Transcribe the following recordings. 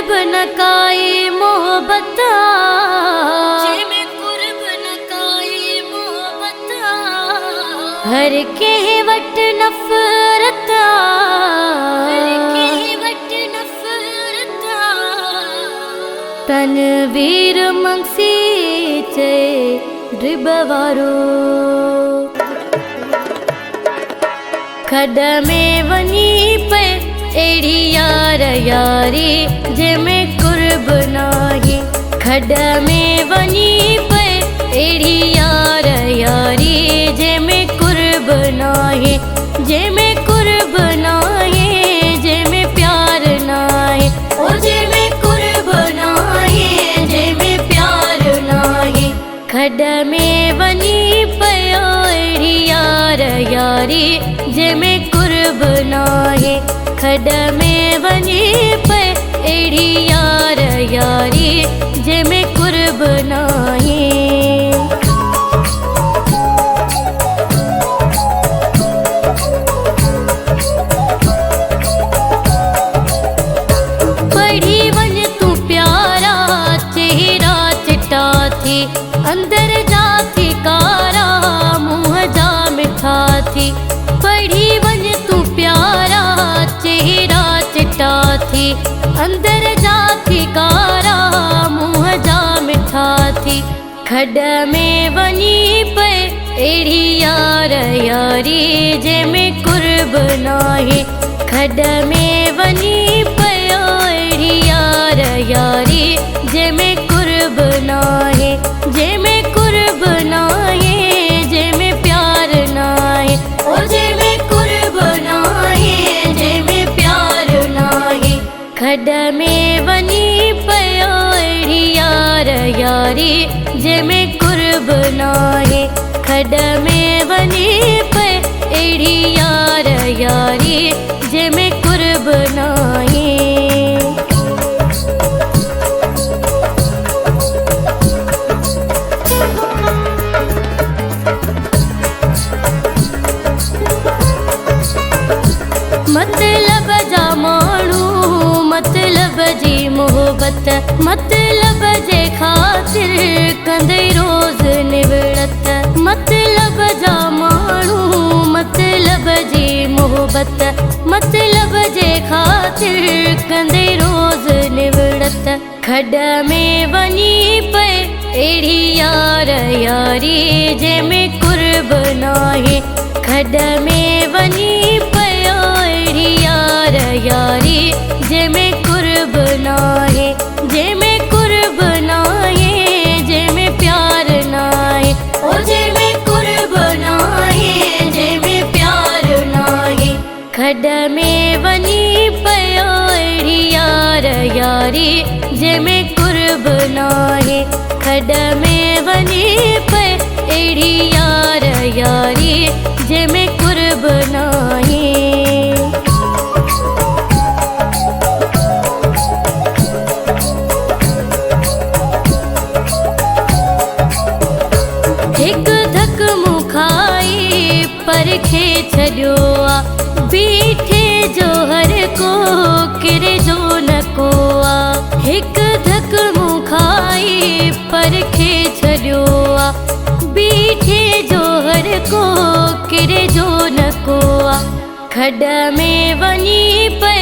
कुर्ब न काई मोहब्बत, जिमें कुर्ब न काई मोहब्बत, हर के वट नफरत, हर के वट नफरत, तनवीर मंगसी चे रिबवारो खड में वनी पे एड़ी यार यारी जंहिंमें कुर्ब नाहे। खड में वनी पे एड़ी यार यारी जंहिंमें कुर्ब नाहे, जंहिंमें कुर्ब नाहे, जंहिंमें प्यार नाहे, ओ जंहिंमें कुर्ब नाहे, जंहिंमें प्यार नाहे। खड में वनी पे एड़ी यार यारी जंहिंमें कुर्ब नाहे। खड में वनी पे एड़ी यार यारी जंहिंमें कुर्ब नाहे। पढ़ी वञ तूं प्यारा चेहरा चिटा थी, अंदर जा थी कारा मुंह जा मिठा थी। पढ़ी वञ तूं प्यारा चेहरा चिटा थी, अंदर जा थी कारा मुंह जा मिठा थी। खड में वनी पे एड़ी यार यारी जंहिंमें कुर्ब नाहे। खड में वनी पे एड़ी यार यारी जंहिंमें कुर्ब नाहे, जंहिंमें कुर्ब नाहे, जंहिंमें प्यार नाहे, ओ जंहिंमें कुर्ब नाहे, जंहिंमें प्यार नाहे। खड में वनी पे एड़ी यार यारी जंहिंमें कुर्ब नाहे। खड में वनी पे एड़ी यार यारी जंहिंमें कुर्ब नाहे। मतलब जा माण्हू मतलब जी मोहब्बत, मतलब जे ख़ातिर कंदे रोज़ निवड़त। मतलब जा माण्हू मतलब जी मोहब्बत, मतलब जे ख़ातिर कंदे रोज़ निवड़त। खड में वनी पे एड़ी यार यारी जंहिंमें कुर्ब नाहे। खड में वनी पे एड़ी यार यारी जंहिंमें कुर्ब नाहे, जंहिंमें कुर्ब नाहे, जंहिंमें प्यार नाहे, ओ जंहिंमें कुर्ब नाहे, जंहिंमें प्यार नाहे। खड में वनी पे एड़ी यार यारी जंहिंमें कुर्ब नाहे। खड में वनी पे एड़ी यार यारी जंहिंमें कुर्ब नाहे। हिक धक मुंह खाई परखे छॾियो आ, बीठे जो हर को किरे जो न को आ। हिक धक मुंह खाई परखे छॾियो आ, बीठे जो हर को किरे जो न को आ। खड में वनी पे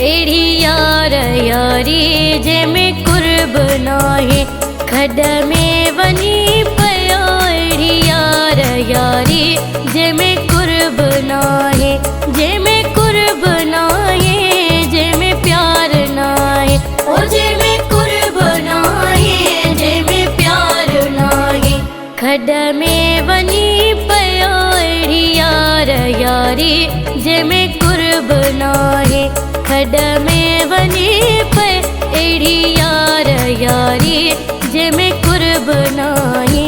एड़ी यार यारी जंहिंमें कुर्ब नाहे। खड में वनी पे एड़ी यार यारी जंहिंमें कुर्ब नाहे, जंहिंमें कुर्ब नाहे, जंहिंमें प्यार नाहे, ओ जंहिंमें कुर्ब नाहे, जंहिंमें प्यार नाहे। खड में वनी पे एड़ी यार यारी जंहिंमें कुर्ब नाहे। खड में वनी पे एड़ी यार यारी जंहिंमें कुर्ब नाहे।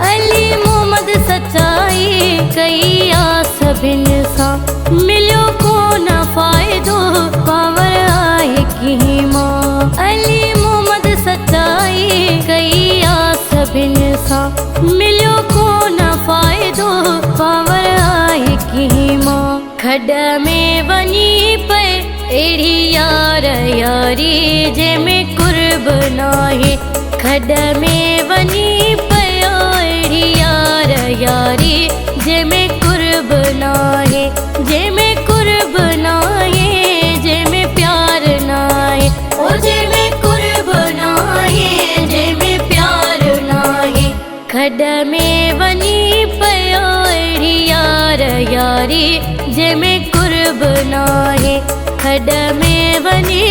अली मोहम्मद सच्चाई कई आ सभिनि सां, मिलियो को न फ़ाइदो कांवर आहे की मां। अली मोहम्मद सच्चाई खड में वञी पे अहिड़ी यार यारी जंहिंमें कुर्ब नाहे खड में वञी पियो अहिड़ी यार यारी जंहिंमें कुर्ब नाहे जंहिंमें कुर्ब नाहे जंहिंमें प्यार नाहे ओ जंहिंमें कुर्ब नाहे जंहिंमें प्यार नाहे खड में वञी पियो अहिड़ी यार यारी जंहिंमें कुर्ब नाहे खड में वञी